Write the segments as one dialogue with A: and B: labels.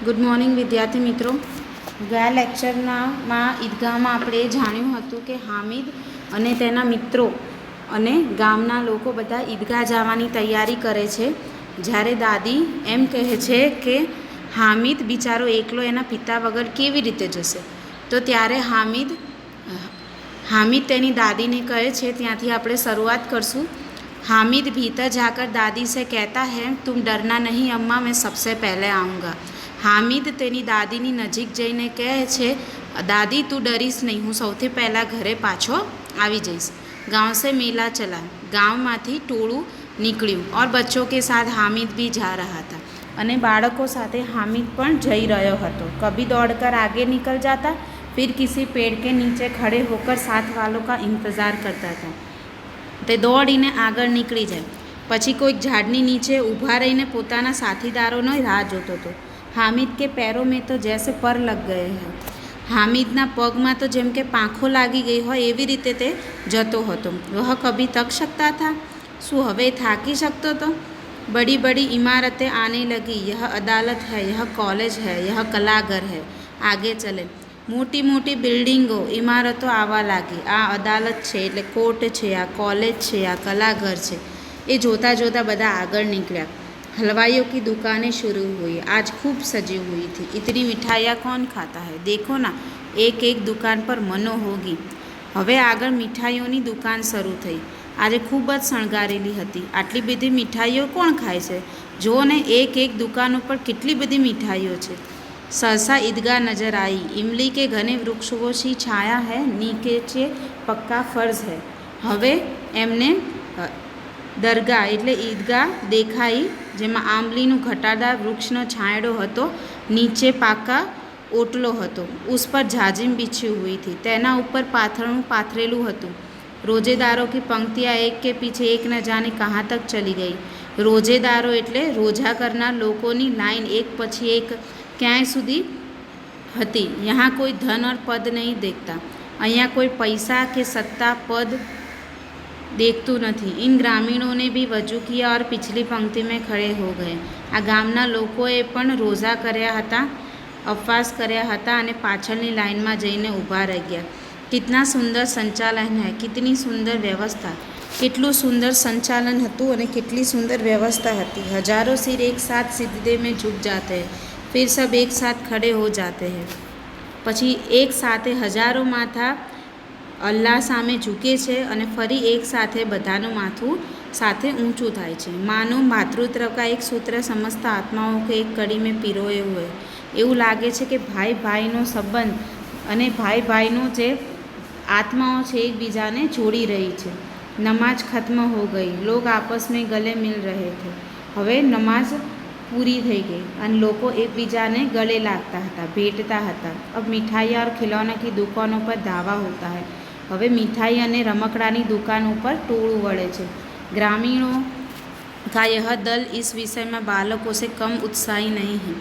A: Good morning વિદ્યાર્થી મિત્રો. ગયા લેક્ચરમાં ઈદગાહમાં આપણે જાણ્યું હતું કે હામિદ અને તેના મિત્રો અને ગામના લોકો બધા ઈદગાહ જવાની તૈયારી કરે છે. જ્યારે દાદી એમ કહે છે કે હામિદ બિચારો એકલો એના પિતા વગર કેવી રીતે જશે, તો ત્યારે હામિદ તેની દાદીને કહે છે, ત્યાંથી આપણે શરૂઆત કરશું. हामिद भीतर जाकर दादी से कहता है, तुम डरना नहीं अम्मा, मैं सबसे पहले आऊँगा. हामिद તેની દાદીની નજીક જઈને કહે છે, દાદી તું ડરીશ નહીં, હું સૌથી પહેલાં ઘરે પાછો આવી જઈશ. ગાંવ સે મેલા ચલા, ગામમાંથી ટોળું નીકળ્યું और बच्चों के साथ हामिद भी जा रहा था. અને બાળકો સાથે હામિદ પણ જઈ રહ્યો હતો. कभी दौड़कर आगे निकल जाता, फिर किसी पेड़ के नीचे खड़े होकर साथ वालों का इंतज़ार करता था. તે દોડીને આગળ નીકળી જાય, પછી કોઈક ઝાડની નીચે ઊભા રહીને પોતાના સાથીદારોનો રાહ જોતો હતો. હામિદ કે पैरों में तो जैसे पर लग गए हैं. હામિદના પગમાં તો જેમ કે પાંખો લાગી ગઈ હોય એવી રીતે તે જતો હતો. વહ કભી તક શકતા થા, શું હવે થાકી શકતો હતો? બડી બડી ઇમારतें आने लगी, यह अदालत है, यह कॉलेज है, यह कलाघर है, आगे चले. મોટી મોટી બિલ્ડિંગો, ઇમારતો આવવા લાગી. આ અદાલત છે એટલે કોર્ટ છે, આ કોલેજ છે, આ કલાઘર છે. એ જોતાં જોતાં બધા આગળ નીકળ્યા. हलवाइयों की दुकानें शुरू हुई, आज खूब सजी हुई थी. इतनी मिठाइयाँ कौन खाता है, देखो ना, एक एक दुकान पर मनो होगी. હવે આગળ મીઠાઈઓની દુકાન શરૂ થઈ. આજે ખૂબ જ શણગારેલી હતી. આટલી બધી મીઠાઈઓ કોણ ખાય છે? જુઓ ને, એક એક દુકાન ઉપર કેટલી બધી મીઠાઈઓ છે. सहसा ईदगाह नजर आई. इमली के घने वृक्षों की छाया है, नीचे पक्का फर्ज है. હવે એમને દરગાહ એટલે ઈદગાહ દેખાઈ, જેમાં આંબલીનું ઘટાદાર વૃક્ષનો છાંયડો હતો, નીચે પાકા ઓટલો હતો. ઉસ પર જાજીમ બિછી હુઈ थी, તેના ઉપર પાથરણું પાથરેલું હતું. રોજેદારો કી પંક્તિયા એક કે પીછે એક ન જાને કહાં તક ચલી ગઈ. રોજેદારો એટલે રોજા કરનાર લોકોની લાઈન એક પછી એક ક્યાંય સુધી હતી. यहाँ कोई धन और पद नहीं देखता, અહીંયા કોઈ પૈસા કે સત્તા પદ देखતું નથી. इन ग्रामीणों ने भी वजू किया और पिछली पंक्ति में खड़े हो गए. આ ગામના લોકોએ પણ રોઝા કર્યા હતા, ઉપવાસ કર્યા હતા અને પાછળની લાઇનમાં જઈને ઊભા રહી ગયા. કિતના સુંદર સંચાલન હૈ, કિતની સુંદર વ્યવસ્થા. કેટલું સુંદર સંચાલન હતું અને કેટલી સુંદર વ્યવસ્થા હતી. હજારો સિર એક સાથ સિજદે में झुक जाते हैं, फिर सब एक साथ खड़े हो जाते हैं. પછી એક સાથે હજારો માથા અલ્લાહ સામે ઝૂકે છે અને ફરી એક સાથે બધાનું માથું સાથે ઊંચું થાય છે. માનો માતૃત્વ કા એક સૂત્ર સમજતા આત્માઓ કે એક કડી મેં પીરોએ હોય. એવું લાગે છે કે ભાઈ ભાઈનો સંબંધ અને ભાઈ ભાઈનો જે આત્માઓ છે એકબીજાને જોડી રહી છે. નમાજ ખત્મ હો ગઈ, લોગ આપસ મેં ગલે મિલ રહે થે. હવે નમાઝ પૂરી થઈ ગઈ અને લોકો એકબીજાને ગળે લાગતા હતા, ભેટતા હતા. अब मिठाई और खिलौने की दुकानों पर धावा होता है. હવે મીઠાઈ અને રમકડાની દુકાન ઉપર ટોળું વળે છે. ગ્રામીણો का यह दल इस विषय में बालकों से कम उत्साही नहीं है.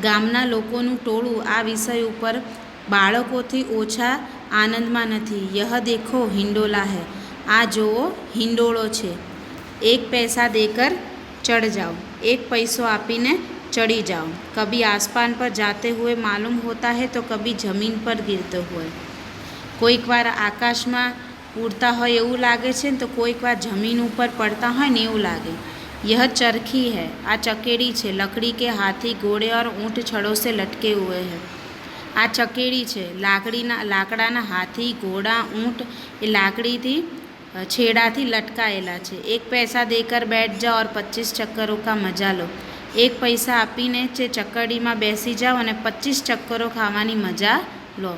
A: ગામના લોકોનું ટોળું આ વિષય ઉપર બાળકોથી ઓછા આનંદમાં નથી. यह देखो हिंडोला है, આ જુઓ હિંડોળો છે. એક પૈસા દેકર चढ़ जाओ, एक पैसों આપીને ચડી જાઓ. कभी आसमान पर जाते हुए मालूम होता है तो कभी ज़मीन पर गिरते हुए. કોઈક વાર આકાશમાં ઉડતા હોય એવું લાગે છે ને તો કોઈક વાર જમીન ઉપર પડતા હોય ને એવું લાગે. यह चरखी है, આ ચકેડી છે. લકડી કે હાથી ઘોડે और ऊँट छड़ों से लटके हुए हैं. આ ચકેડી છે. લાકડાના હાથી ઘોડા ઊંટ એ લાકડીથી છેડાથી લટકાયેલા છે. એક પૈસા દેકર બેઠ જાઓ और 25 ચક્કરો કા મજા લો. એક પૈસા આપીને જે ચક્કડીમાં બેસી જાઓ અને 25 ચક્કરો ખાવાની મજા લો.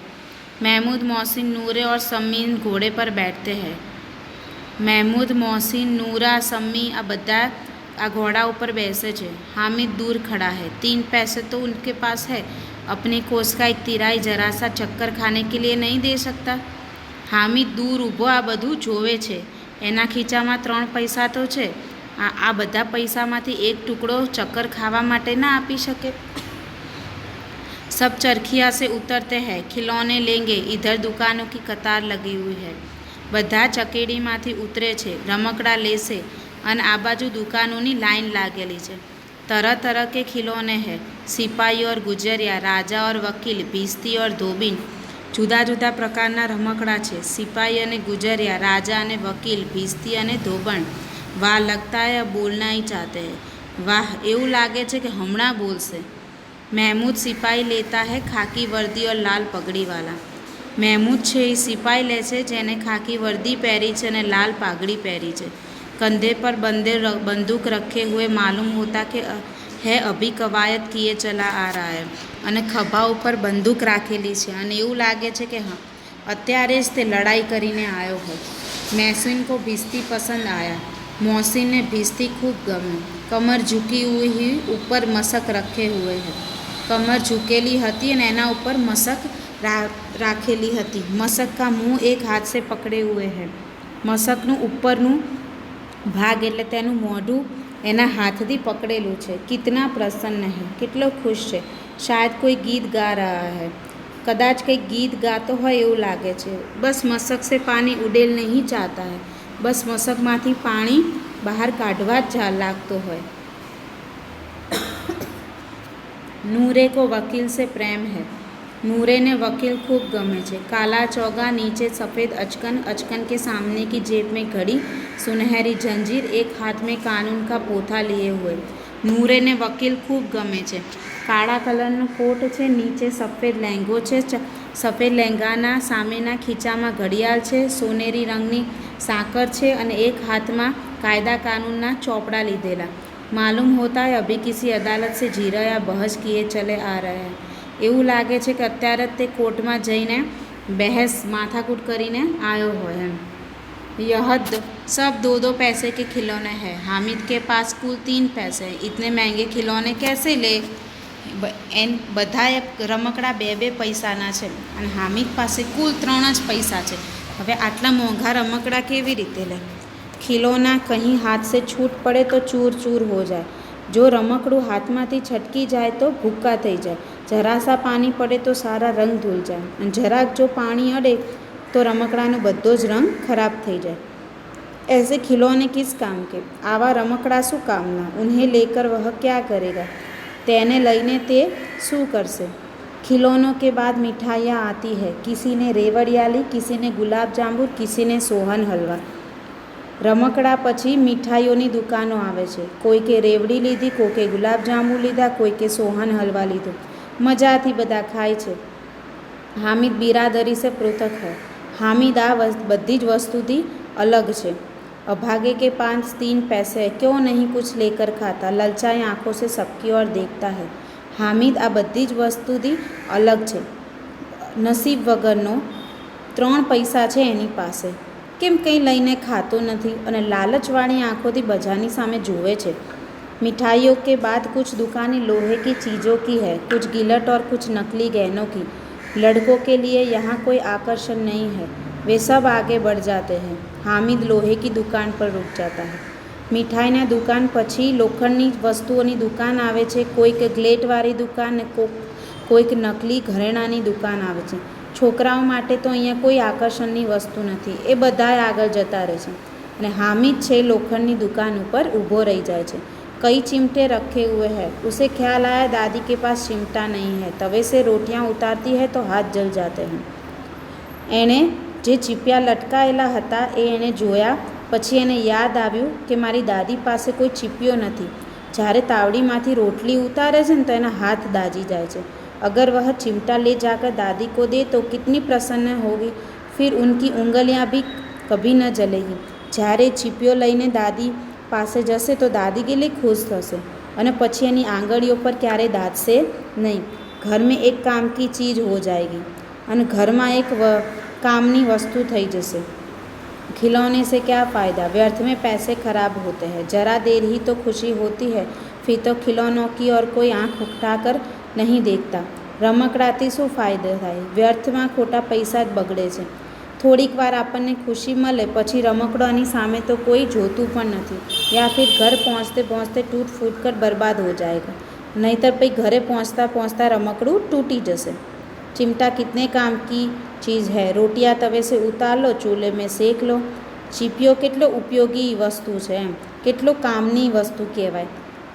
A: महमूद मोहसिन नूरे और सम्मी घोड़े पर बैठते हैं. महमूद मोहसिन नूरा सम्मी આ બધા આ ઘોડા ઉપર બેસે છે. हामिद दूर खड़ा है, 3 पैसे तो उनके पास है, अपने कोस का एक तिराई जरा सा चक्कर खाने के लिए नहीं दे सकता. હામિદ દૂર ઊભો આ બધું જોવે છે. એના ખીચામાં 3 પૈસા તો છે, આ બધા પૈસામાંથી એક ટુકડો ચક્કર ખાવા માટે ના આપી શકે. सब चरखिया से उतरते हैं, खिलौने लेंगे, इधर दुकानों की कतार लगी हुई है. બધા ચકેડીમાંથી ઉતરે છે, રમકડા લેશે અને આ બાજુ દુકાનોની લાઈન લાગેલી છે. तरह तरह के खिलौने हैं, सिपाही और गुजरिया, राजा और वकील, भिस्ती और धोबीन. જુદા જુદા પ્રકારના રમકડા છે. સિપાહી અને ગુજરિયા, રાજા અને વકીલ, ભિસ્તી અને ધોબણ. વાહ, લગતા હૈ અબ બોલના હી ચાહતે હૈ. વાહ, એવું લાગે છે કે હમણાં બોલશે. મહેમૂદ સિપાહી લેતા હૈ ખાકી વર્દી ઓર લાલ પગડી વાલા. મહેમૂદ છે એ સિપાહી લે છે જેને ખાકી વર્દી પહેરી છે અને લાલ પાઘડી પહેરી છે. कंधे पर बंदूक रखे हुए मालूम होता कि है अभी कवायद किए चला आ रहा है. અને ખભા ઉપર બંદૂક રાખેલી છે અને એવું લાગે છે કે હા, અત્યારે જ તે લડાઈ કરીને આવ્યો હોય. મહેસીન કો ભિસ્તી પસંદ આયા. મોહસિનને ભિસ્તી ખૂબ ગમ્યું. કમર ઝૂકી હુઈ ઉપર મસક રખે હુએ હૈ. કમર ઝૂકેલી હતી અને એના ઉપર મસક રાખેલી હતી. મસક કા મુંહ એક હાથ સે પકડે હુએ હૈ. મસકનું ઉપરનું ભાગ એટલે તેનું મોઢું એના હાથથી પકડેલું છે. કિતના પ્રસન્ન હૈ, કેટલો ખુશ છે. શાયદ કોઈ ગીત ગા રહા હૈ, કદાચ કંઈક ગીત ગાતો હોય એવું લાગે છે. બસ મસક સે પાણી ઉડેલ નહીં ચાહતા હૈ, બસ મસકમાંથી પાણી બહાર કાઢવા જ લાગતો હોય. નૂરે કો વકીલ સે પ્રેમ હૈ. नूरे वकील खूब गमे છે. काला चौगा, नीचे सफ़ेद अचकन, अचकन के सामने की जेब में घड़ी, सुनहरी जंजीर, एक हाथ में कानून का पोथा लिए हुए. નૂરેને વકીલ ખૂબ ગમે છે. કાળા કલરનો કોટ છે, નીચે સફેદ લહેંગો છે, સફેદ લહેંગાના સામેના ખીચામાં ઘડિયાળ છે, સોનેરી રંગની સાંકળ છે અને એક હાથમાં કાયદા કાનૂનના ચોપડા લીધેલા. માલુમ હોતા હૈ અભી કિસી અદાલત સે જીરા યા બહસ કિए ચલે આ રહે હૈ. એવું લાગે છે કે અત્યારે જ તે કોર્ટમાં જઈને બહેસ માથાકૂટ કરીને આવ્યો હોય એમ. यह सब 2-2 पैसे के खिलौने हैं. हामिद के पास कुल 3 पैसे हैं. इतने महंगे खिलौने कैसे ले? બધાએ રમકડા 2-2 પૈસાના છે અને હામિદ પાસે કુલ 3 જ પૈસા છે. હવે આટલા મોંઘા રમકડા કેવી રીતે લે? ખિલોના કહી હાથ સે છૂટ પડે તો ચૂર ચૂર હો જાય. જો રમકડું હાથમાંથી છટકી જાય તો ભૂક્કા થઈ જાય. જરા સા પાણી પડે તો સારા રંગ ધૂલ જાય અને જરાક જો પાણી અડે તો રમકડાનો બધો જ રંગ ખરાબ થઈ જાય. ऐसे खिलौने किस काम के? આવા રમકડા શું કામના? ઉન્हें लेकर वह क्या करेगा? તેને લઈને તે શું કરશે? खिलौनों के बाद मिठाइयाँ आती है. किसी ने रेवड़िया ली, किसी ने गुलाब जामुन, किसी ने सोहन हलवा. રમકડા પછી મીઠાઈઓની દુકાનો આવે છે. કોઈકે રેવડી લીધી, કોઈકે ગુલાબજાંબુ લીધા, કોઈકે સોહન હલવા લીધો. મજાથી બધા ખાય છે. હામિદ બિરાદરી સે પૃથક હૈ. હામિદ આ બધી જ વસ્તુથી અલગ છે. અભાગે કે પાસ 3 पैसे ક્यों નહીં કુછ લેકર ખાતા. લલચાઈ આંખો સે સબકી ઓર દેખતા હૈ. હામિદ આ બધી જ વસ્તુથી અલગ છે. નસીબ વગરનો 3 પૈસા છે એની પાસે, કેમ કંઈ લઈને ખાતો નથી અને લાલચવાળી આંખોથી બજારની સામે જુએ છે. मिठाइयों के बाद कुछ दुकानें लोहे की चीज़ों की है, कुछ गिलट और कुछ नकली गहनों की. लड़कों के लिए यहाँ कोई आकर्षण नहीं है, वे सब आगे बढ़ जाते हैं. हामिद लोहे की दुकान पर रुक जाता है. મીઠાઈના દુકાન પછી લોખંડની વસ્તુઓની દુકાન આવે છે. કોઈક ગ્લેટવાળી દુકાન ને કોઈક નકલી ઘરેણાંની દુકાન આવે છે. છોકરાઓ માટે તો અહીંયા કોઈ આકર્ષણની વસ્તુ નથી, એ બધાય આગળ જતા રહે છે અને હામિદ છે લોખંડની દુકાન ઉપર ઊભો રહી જાય છે. कई चिमटे रखे हुए हैं. उसे ख्याल आया दादी के पास चिमटा नहीं है. तवे से रोटियां उतारती है तो हाथ जल जाते हैं. એણે જે ચીપિયા લટકાયેલા હતા એ એણે જોયા. પછી એને યાદ આવ્યું કે મારી દાદી પાસે કોઈ ચીપિયો નથી. જ્યારે તાવડીમાંથી રોટલી ઉતારે છે ને તો એના હાથ દાજી જાય છે. अगर वह चिमटा ले जाकर दादी को दे तो कितनी प्रसन्न होगी, फिर उनकी उंगलियां भी कभी न जलेगी. જ્યારે ચીપિયો લઈને દાદી પાસે જશે તો દાદી કેટલી ખુશ થશે અને પછી એની આંગળીઓ પર ક્યારેય દાઝશે નહીં. ઘર મેં એક કામ કી ચીજ હો જાયગી અને ઘરમાં એક કામની વસ્તુ થઈ જશે. खिलौने से क्या फ़ायदा, व्यर्थ में पैसे खराब होते हैं. जरा देर ही तो खुशी होती है, फिर तो खिलौनों की और कोई आँख उठाकर नहीं देखता. રમકડાથી શું ફાયદો થાય? વ્યર્થમાં ખોટા પૈસા જ બગડે છે. થોડીક વાર આપણને ખુશી મળે પછી રમકડાની સામે તો કોઈ જોતું પણ નથી. યા फिर घर पहुँचते पहुँचते टूट फूट कर बर्बाद हो जाएगा. नहींतर પછી ઘરે પહોંચતા પહોંચતા રમકડું તૂટી જશે. चिमटा कितने काम की चीज़ है. रोटियां तवे से उतार लो, चूल्हे में सेक लो. ચીપિયો કેટલો ઉપયોગી વસ્તુ છે એમ, કેટલો કામની વસ્તુ કહેવાય.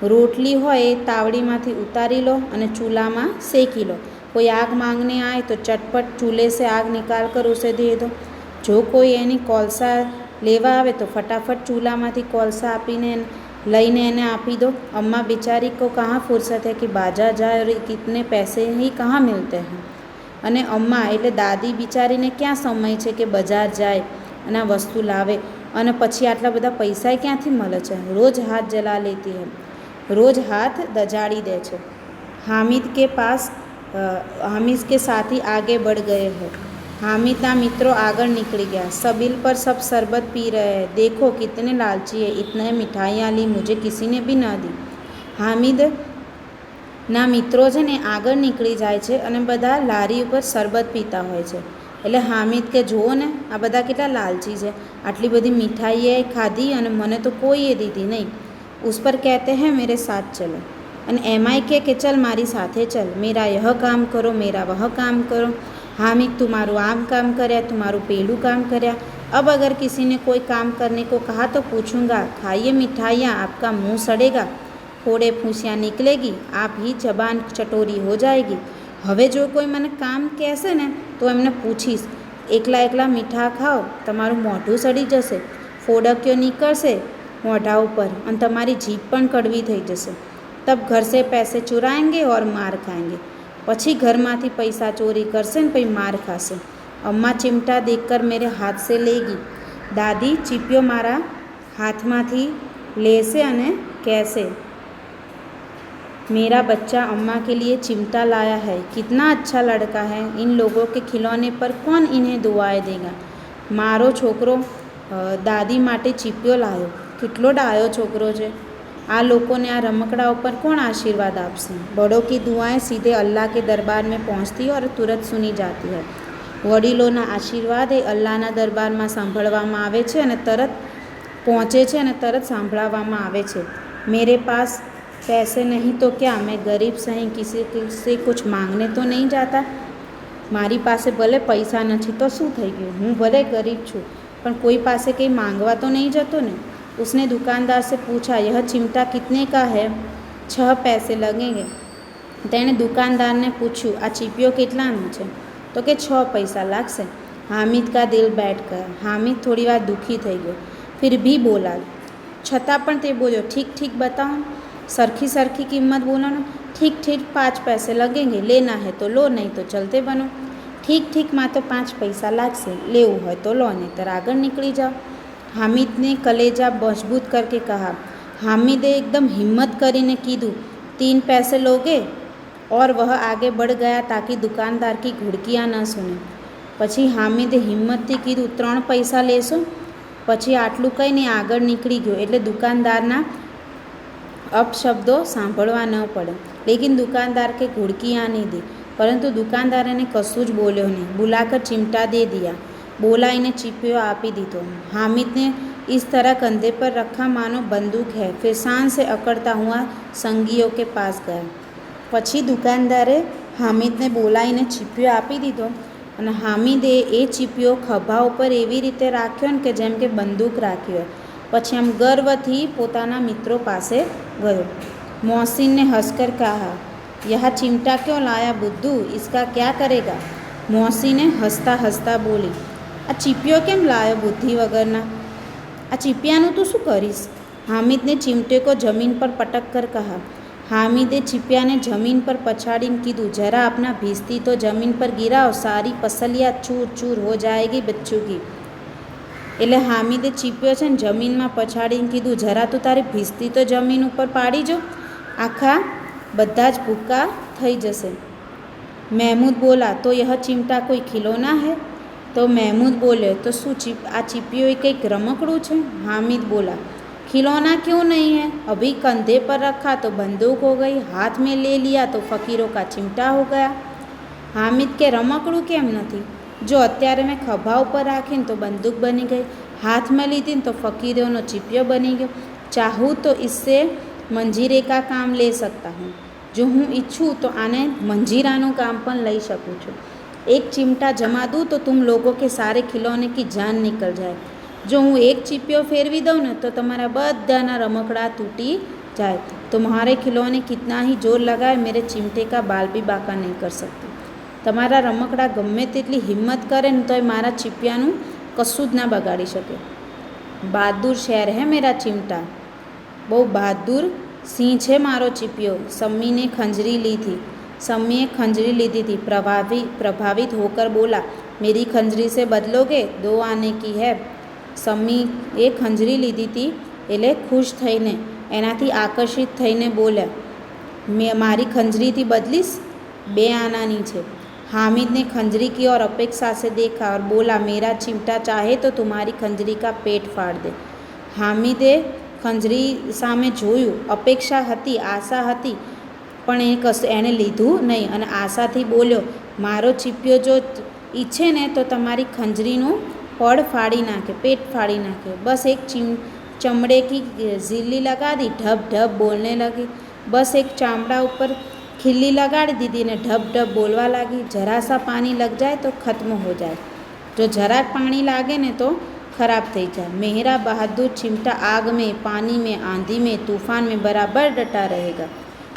A: रोटली होय तावड़ी उतारी लो અને चूल्हा में सेकी लो। कोई आग मांगने आए तो चटपट चूल्हे से आग निकाल कर उसे दे दो। जो कोई एनी कोलसा लेवा आवे तो फटाफट चूल्हा में कोलसा आपीने लईने एने आपी दो। अम्मा बेचारी को कहाँ फुर्सत है कि बाजार जाए और कितने पैसे ही कहाँ मिलते हैं। अने अम्मा एटले दादी बिचारीने क्या समय है कि बजार जाए अने वस्तु लावे अने पछी आटला बधा पैसा क्यांथी मळे छे। रोज हाथ जला लेती है, रोज हाथ दजाड़ी दे छे। हामिद के साथी आगे बढ़ गए हैं। हामिद ना मित्रों आगे निकल गया। सबील पर सब शरबत पी रहे हैं। देखो कितने लालची है, इतने मिठाइयाँ ली, मुझे किसी ने भी ना दी। हामिद ना मित्रों है ने आगे निकली जाए छे अने बधा लारी पर शरबत पीता होय छे। एटले हामिद के जुओ ने आ बधा केटला लालची छे, आटली बधी मिठाईए खाधी अने मने तो कोईए दीधी नहीं। उस पर कहते हैं मेरे साथ चलो अने एमाय के चल मारी साथे चल, मेरा यह काम करो, मेरा वह काम करो। हामिद तुम्हारू आम काम कर्या, तुम्हारू पेलू काम कर्या। अब अगर किसी ने कोई काम करने को कहा तो पूछूंगा, खाइए मिठाइयाँ, आपका मुंह सड़ेगा, फोड़े फूसियाँ निकलेगी, आप ही जबान चटोरी हो जाएगी। हवे जो कोई मने काम कहेशे ने तो एमने पूछीश, एकला एकला मीठा खाओ, तमारू मोढुं सड़ी जशे, फोड़क्यो निकळशे मोढा पर अने तमारी जीभ पण कड़वी थई जशे। तब घर से पैसे चुराएंगे और मार खाएंगे। पछी घर मांथी पैसा चोरी करशे ने पछी मार खाशे। अम्मा चिमटा देखकर मेरे हाथ से लेगी। दादी चीपियो मारा हाथ मांथी लेशे अने कहशे, मेरा बच्चा अम्मा के लिए चिमटा लाया है, कितना अच्छा लड़का है। इन लोगों के खिलौने पर कौन इन्हें दुआएं देगा। मारो छोकरो दादी माटे चीपियो लायो, કેટલો ડાયો છોકરો છે। आ लोगों ने आ रमकड़ाओं पर कौन आशीर्वाद आपसे। बड़ों की दुआएं सीधे अल्लाह के दरबार में पहुँचती है और तुरंत सुनी जाती है। वडीलोना आशीर्वाद ए अल्लाहना दरबार में सांभळवामां आवे छे अने तरत पहुँचे छे अने तरत सांभळवामां आवे छे। मेरे पास पैसे नहीं तो क्या, मैं गरीब सही किसी से कुछ मांगने तो नहीं जाता। मारी पासे भले पैसा नहीं तो शू थई गयुं, हूँ भले गरीब छूँ पण कोई पासे कहीं मांगवा तो नहीं जतो ने। उसने दुकानदार से पूछा, यह चिमटा कितने का है। 6 पैसे लगेंगे। तेणे दुकानदार ने पूछ्યું, आ चीपियो केटलानो छे तो के 6 पैसा लागशे। हामिद का दिल बैठ गया। हामिद थोड़ी बार दुखी थई गयो, फिर भी बोला, छतां पण ते बोल्यो, ठीक ठीक बताओ, सरखी सरखी कीमत बोलो ना। ठीक ठीक 5 पैसे लगेंगे, लेना है तो लो, नहीं तो चलते बनो। ठीक ठीक मां तो 5 पैसा लागशे, लेवुं होय तो लो, नहींतर आगळ निकली जाओ। हामिद ने कलेजा मजबूत करके कहा। हामिदे एकदम हिम्मत करीने कीधुं, 3 पैसे लोगे। और वह आगे बढ़ गया ताकि दुकानदार की घुड़कियाँ न सुने। पछी हामिदे हिम्मतथी कीधुं, 3 पैसा लेशो। पछी आटलुं कहीने आगळ निकली गयो एटले दुकानदारना अपशब्दों सांभळवा न पड़े। लेकिन दुकानदार के घुड़कियाँ नहीं दी, परंतु दुकानदार ने कशुं ज बोल्यो नहीं। बुलाकर चिमटा दे दिया, बोलाईने चीपियो आपी दीधो। हामिद ने इस तरह कंधे पर रखा मानो बंदूक है, फिर शान से अकड़ता हुआ संगियों के पास गया। पछी दुकानदारे हामिदने बोलाईने चीपियो आपी दीधो अने हामिदे ए चीपियो खभा पर एवी रीते राख्यो ने के जेम के बंदूक राखी होय। पछी आम गर्वथी पोताना मित्रों पासे गयो। मोहसिन ने हंसकर कहा, यह चिमटा क्यों लाया बुद्धू, इसका क्या करेगा। मोहसिने हंसता हंसता बोली, आ चीपियो केम लायो बुद्धि वगरना, आ चीपियानुं तू शुं करीश। हामिद ने चिमटे को जमीन पर पटक कर कहा। हामिदे चिपिया ने जमीन पर पछाड़ीने कीधुं, जरा अपना भीस्ती तो जमीन पर गिराओ, सारी पसलियाँ चूर चूर हो जाएगी बच्चों की। एटले हामिदे चीपियो छे ने जमीन में पछाड़ीने कीधुं, जरा तू तारी भीस्ती तो जमीन उपर पाड़ी जो, आखा बधा ज भूका थई जशे। महमूद बोला, तो यह चिमटा कोई खिलौना है। तो महमूद बोले, तो शू आ चीपियो कंईक रमकड़ું છે। हामिद बोला, खिलौना क्यों नहीं है, अभी कंधे पर रखा तो बंदूक हो गई, हाथ में ले लिया तो फ़कीरों का चिमटा हो गया। हामिद के रमकड़ું केम नहीं, जो अत्यारे मैं खभा पर राखीने तो बंदूक बनी गई, हाथ में लीधी तो फ़कीरों चीपियो बनी गयो। चाहूँ तो इससे मंजीरे का काम ले सकता हूँ, जो हूँ इच्छूँ तो आने मंजीराનું काम पण लई શકું છું। एक चिमटा जमा दूँ तो तुम लोगों के सारे खिलौने की जान निकल जाए। जो हूँ एक चीपियो फेरवी दऊँ ने तो तमारा बधाना रमकड़ा तूटी जाए। तुम्हारे खिलौने कितना ही जोर लगाए मेरे चिमटे का बाल भी बाका नहीं कर सकते. તમારા રમકડા ગમે તેટલી હિંમત કરે ને તોય મારા ચીપિયાનું કશું જ ના બગાડી શકે. બહાદુર શેર હે મેરા ચિમટા. બહુ બહાદુર સિંહ છે મારો ચીપિયો. सम्मी खंजरी ली थी. सम्मीએ खंजरी લીધી थी. प्रभावित होकर बोला, मेरी खंजरी से बदलोगे? 2 आने की है. सम्મીએ खंजरी લીધી હતી એટલે ખુશ થઈને એનાથી આકર્ષિત થઈને બોલ્યા, મેં મારી ખંજરીથી બદલીશ? 2 આનાની છે. हामिद ने खंजरी की और अपेक्षा से देखा और बोला, मेरा चिमटा चाहे तो तुम्हारी खंजरी का पेट फाड़ दे. हामिदे खंजरी સામે જોયું. અપેક્ષા હતી, આશા હતી, પણ એણે લીધું નહીં અને આશાથી બોલ્યો, મારો ચીપિયો જો ઈચ્છે ને તો તમારી ખંજરીનું પડ ફાડી નાખે, પેટ ફાડી નાખે. બસ એક ચમड़े की झिल्ली लगा दी, ढब ढब बोलने लगी. बस एक चामड़ा ऊपर खिल्ली लगाड़ी दीदी ने ढब ढब बोलवा लगी. जरा सा पानी लग जाए तो ख़त्म हो जाए. जो जरा पानी लागे ने तो खराब થઈ જાય. मेरा बहादुर चिमटा आग में, पानी में, आंधी में, तूफान में बराबर डटा रहेगा.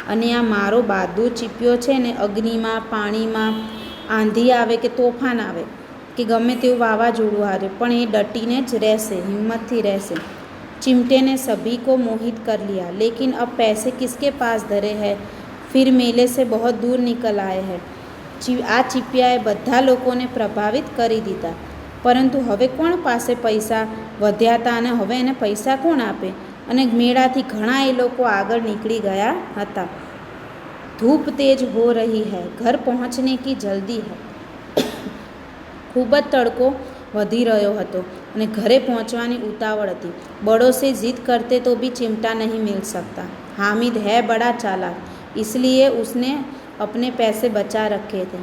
A: અને આ મારો બહાદુર ચીપિયો છે ને અગ્નિમાં, પાણીમાં, આંધી આવે કે તોફાન આવે કે ગમે તેવું વાવાઝોડું આવે પણ એ ડટીને જ રહેશે, હિંમતથી રહેશે. चिमटे ने सभी को मोहित कर लिया, लेकिन अब पैसे किसके पास धरे हैं? फिर मेले से बहुत दूर निकल आए हैं. આ ચીપિયાએ બધા લોકોને પ્રભાવિત કરી દીધા, પરંતુ હવે કોણ પાસે પૈસા વધ્યા હતા અને હવે એને પૈસા કોણ આપે? અને મેળાથી ઘણા એ લોકો આગળ નીકળી ગયા હતા. ધૂપ તેજ હો રહી હૈ, ઘર પહોંચને કી જલ્દી હૈ. ખૂબ જ તડકો વધી રહ્યો હતો અને ઘરે પહોંચવાની ઉતાવળ હતી. बड़ों से जिद करते तो भी चिमटा नहीं मिल सकता. हामिद है बड़ा चालाक, इसलिए उसने अपने पैसे बचा रखे थे.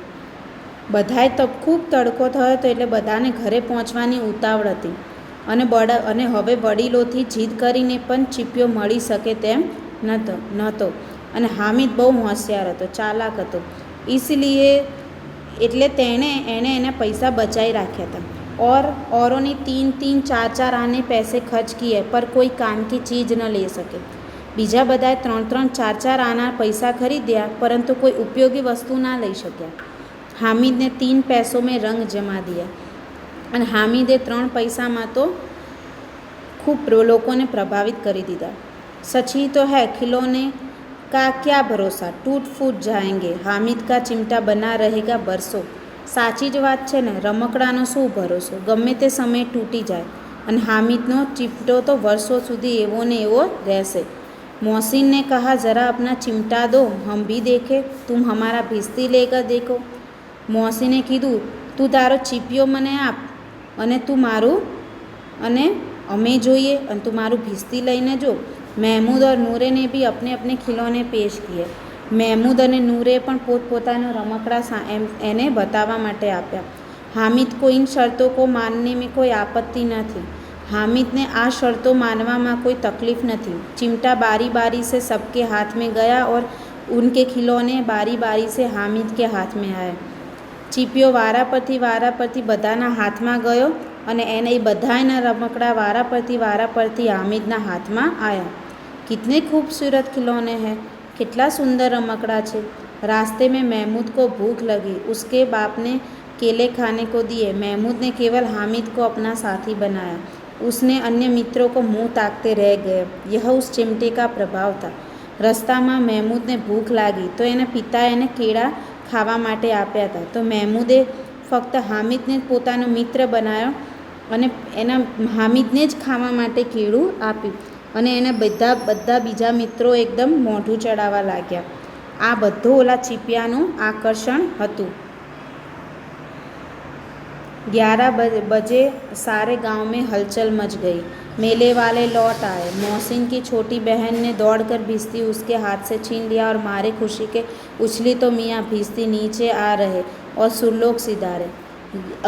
A: બધાય તો ખૂબ તડકો થયો હતો એટલે બધાને ઘરે પહોંચવાની ઉતાવળ હતી અને હવે વડીલોથી જીદ કરીને પણ ચીપિયો મળી શકે તેમ નહોતો. અને હામિદ બહુ હોશિયાર હતો, ચાલાક હતો. इसलिए એટલે એણે એના પૈસા બચાવી રાખ્યા હતા. और औरों ने 3-3, 4-4 आने पैसे खर्च किए पर कोई काम की चीज़ न ले सके. બીજા બધાએ 3-3, 4-4 આના પૈસા ખરીદ્યા પરંતુ કોઈ ઉપયોગી વસ્તુ ના લઈ શક્યા. हामिद ने 3 पैसों में रंग जमा दिया. અને હામિદે 3 પૈસામાં તો ખૂબ લોકોને પ્રભાવિત કરી દીધા. सची तो है खिलौने का क्या भरोसा, टूट फूट जाएंगे. हामिद का चिमटा बना रहेगा बरसों. સાચી જ વાત છે ને, રમકડાનો શું ભરોસો, ગમે તે સમયે તૂટી જાય. અને હામિદનો ચીમટો તો વર્ષો સુધી એવો ને એવો રહેશે. मोहसिन ने कहा, ज़रा अपना चिमटा दो, हम भी देखें. तुम हमारा भिस्ती लेकर देखो. मोहसिने કીધું, તું તારો ચીપિયો મને આપ અને તું મારું અને અમે જોઈએ અને તું મારું भिस्ती લઈને જો. महमूद और नूरे ने भी अपने अपने खिलौने पेश किए. महमूद અને નૂરે પણ પોતપોતાના રમકડા એને બતાવવા માટે આપ્યા. हामिद को इन शर्तों को मानने में कोई आपत्ति न थी. हामिदને આ શરતો માનવામાં કોઈ તકલીફ નથી. चिमटा बारी बारी से सबके हाथ में गया और उनके खिलौने बारी बारी से हामिद के हाथ में आए. ચીપિયો વારા પરથી બધાના હાથમાં ગયો અને એને એ બધાના રમકડા વારા પરથી હામિદના હાથમાં આવ્યા. कितने खूबसूरत खिलौने हैं, कितना सुंदर रमकड़ा छे. रास्ते में महमूद को भूख लगी. उसके बाप ने केले खाने को दिए. महमूद ने केवल हामिद को अपना साथी बनाया. उसने अन्य मित्रों को मुंह ताकते रह गए. यह उस चिमटे का प्रभाव था. રસ્તામાં મહેમૂદને ભૂખ લાગી તો એના પિતાએ એને કેળા ખાવા માટે આપ્યા હતા. તો મહેમૂદે ફક્ત હામિદને જ પોતાનો મિત્ર બનાવ્યો અને એના હામિદને જ ખાવા માટે કેળું આપ્યું અને એને બધા બીજા મિત્રો એકદમ મોઢું ચડાવવા લાગ્યા. આ બધું ઓલા ચીપિયાનું આકર્ષણ હતું. 11 बजे सारे गांव में हलचल मच गई. मेले वाले लौट आए. मोहसिन की छोटी बहन ने दौड़कर भिस्ती उसके हाथ से छीन लिया और मारे खुशी के उछली तो मियाँ भिस्ती नीचे आ रहे और सुरलोक सिधारे.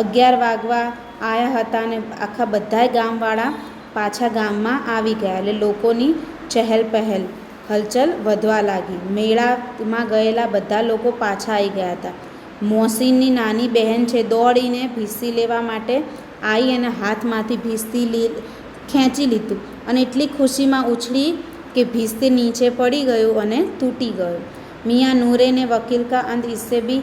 A: 11 વાગવા આવ્યા હતા અને આખા બધાય ગામવાળા પાછા ગામમાં આવી ગયા એટલે લોકોની ચહેલ પહેલ હલચલ વધવા લાગી. મેળામાં ગયેલા બધા લોકો પાછા આવી ગયા હતા. મોહસિનની નાની બહેન છે દોડીને ભીસ્તી લેવા માટે આવી અને હાથમાંથી ભીસ્તી ખેંચી લીધું અને એટલી ખુશીમાં ઉછળી कि भीजते नीचे पड़ी गयो અને તૂટી ગયો। मियाँ नूरे ने वकील का अंत इससे भी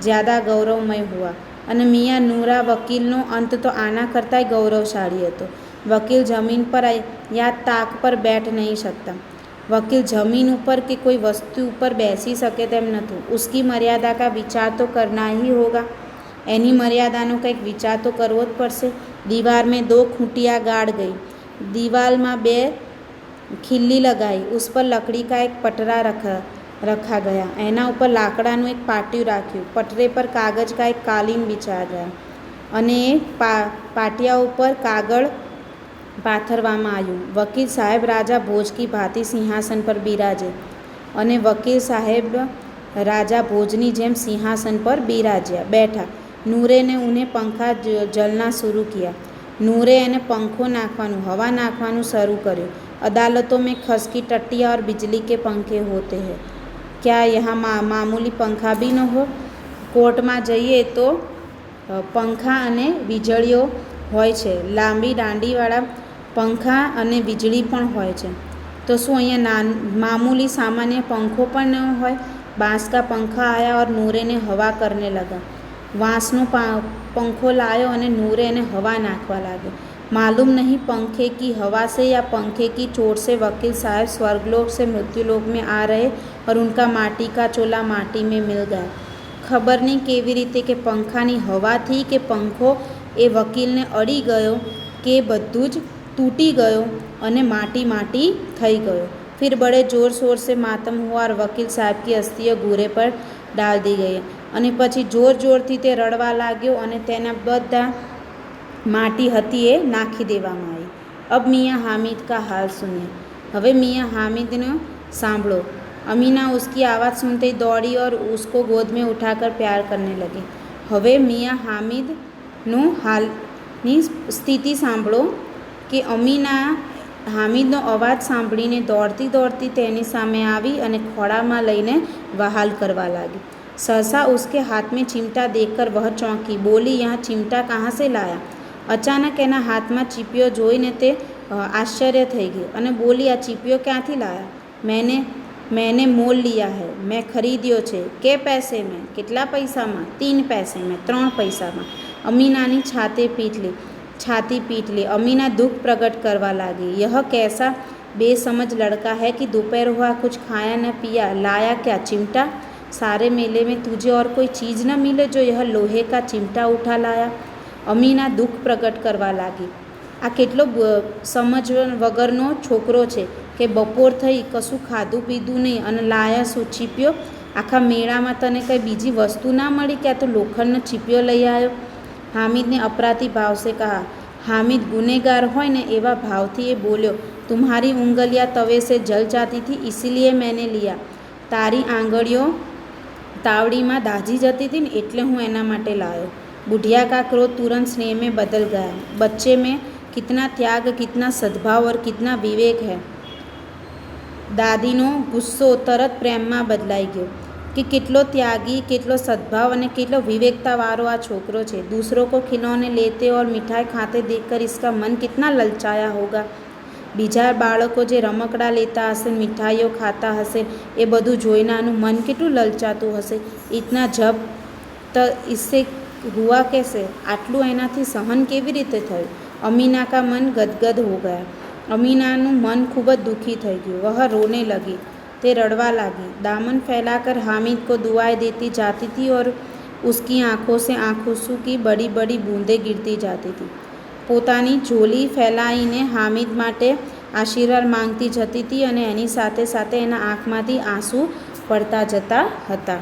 A: ज़्यादा गौरवमय हुआ અને મિયા નૂરા વકીલનો અંત તો આના કરતાંય ગૌરવશાળી હતો। वकील जमीन पर या ताक पर बैठ नहीं सकता। वकील जमीन ऊपर कि कोई वस्तु ऊपर बैसी सके तेम नथुं। उसकी मर्यादा का विचार तो करना ही होगा। एनी मर्यादानो कंईक विचार तो करवो ज पड़शे। दीवार में 2 खूंटियाँ गाड़ गई। दीवार में 2 खिल्ली लगाई। उस पर लकड़ी का एक पटरा रखा गया। एना ऊपर लाकड़ानुं एक पाटियुं राख्युं। पटरे पर कागज का एक कालीन बिछाया गया अने पाटिया ऊपर कागळ पाथरवामां आव्युं। वकील साहेब राजा भोज की भांति सिंहासन पर बिराजे अने वकील साहेब राजा भोजनी जेम सिंहासन पर बैठा। नूरे ने उन्हें पंखा जलना शुरू किया। नूरे ने पंखो नाखवानुं हवा नाखवानुं शुरू कर्युं। अदालतों में खस की टट्टियाँ और बिजली के पंखे होते हैं, क्या यहाँ मामूली पंखा भी न हो? कोर्ट में जईए तो पंखा अने वीजळीओ होय छे। लांबी दांडीवाळा पंखा अने वीजળી पण होय छे, तो शुं अहींया मामूली सामान्य पंखो पण न होय? बांस का पंखा आया और नूरे ने हवा करने लगा। वांसनो पंखो लायो अने नूरे ने हवा नाखवा लाग्यो। मालूम नहीं पंखे की हवा से या पंखे की चोट से वकील साहब स्वर्गलोक से मृत्युलोक में आ रहे और उनका माटी का चोला माटी में मिल गया। खबर नहीं केवी रीते के पंखानी हवा थी कि पंखो ए वकील ने अड़ी गयो कि बधुं ज तूटी गयो अने माटी माटी थई गयो। फिर बड़े जोर शोर से मातम हुआ और वकील साहब की अस्थियाँ घूरे पर डाल दी गई अने पछी जोर जोरथी ते रड़वा लाग्यो अने तेना बधा माटी हती ए नाखी देवामां आई। अब मियाँ हामिद का हाल सुनिए। हवे मियाँ हामिद ने सांभळो। अमीना उसकी आवाज़ सुनते ही दौड़ी और उसको गोद में उठाकर प्यार करने लगी। हवे मियाँ हामिद नो हालनी स्थिति सांभळो कि अमीना हामिदनो अवाज सांभळीने दौड़ती दौड़ती तेनी सामे आवी अने खोळामां लईने वहाल करवा लगी। सहसा उसके हाथ में चिमटा देखकर वह चौंकी। बोली, यहाँ चिमटा कहाँ से लाया? अचानक एना हाथ में चीपियो जोईने ते आश्चर्य थई गई अने बोली, आ चीपियो क्यांथी लाया? मैंने मोल लिया है, मैं खरीद्यो छे। के पैसे में? कितला पैसा में? 3 पैसे में, 3 पैसा में। अमीनानी छाती पीट ली। अमीना दुख प्रकट करवा लगी। यह कैसा बेसमझ लड़का है कि दोपहर हुआ कुछ खाया न पिया, लाया क्या? चिमटा? सारे मेले में तुझे और कोई चीज़ न मिले जो यह लोहे का चिमटा उठा लाया? अमीना दुख प्रकट करवा लगी। आ केटलो समझ वगरनो छोकरो छे कि बपोर थई कशुं खाधुं पीधुं नहीं अने लाया शुं चीपियो? आखा मेळामां तने कई बीजी वस्तु ना मळी कि आ तो लोखंडनो चीपियो लई आव्यो? हामिद ने अपराधी भाव से कहा। हामिद गुनेगार होय ने एवा भावथी ए बोल्यो, तुम्हारी उंगलियां तवे से जल जाती थी इसीलिए मैंने लिया। तारी आंगळीओ तावड़ी में दाझी जती थी ने एटले हूँ एना माटे लायो। बुढ़िया का क्रोध तुरंत स्नेह में बदल गया। बच्चे में कितना त्याग, कितना सद्भाव और कितना विवेक है। दादीनो गुस्सो तरत प्रेम में बदलाई गयो कि केटलो त्यागी, केटलो सद्भाव और केटलो विवेकतावाळो आ छोकरो छे। दूसरों को खिलौने लेते और मिठाई खाते देखकर इसका मन कितना ललचाया होगा। बीजा बाळको जे रमकड़ा लेता हशे, मिठाईओ खाता हशे, ए बधुं जोईने आनुं मन केटલું ललचातुं हशे। इतना जब तो इससे हुआ कैसे? आटलू एनाथी सहन केवी रीते थयुं? अमीना का मन गदगद हो गया। अमीनानुं मन खूब ज दुखी थई गयुं। वह रोने लगी। ते रड़वा लगी। दामन फैलाकर हामिद को दुआएं देती जाती थी और उसकी आंखों से आंसू की बड़ी बड़ी बूंदें गिरती जाती थी। पोतानी झोली फैलाईने हामिद माटे आशीर्वाद मांगती जती थी अने एनी साथे साथे एना आंखमांथी आंसू પડતા જતા હતા।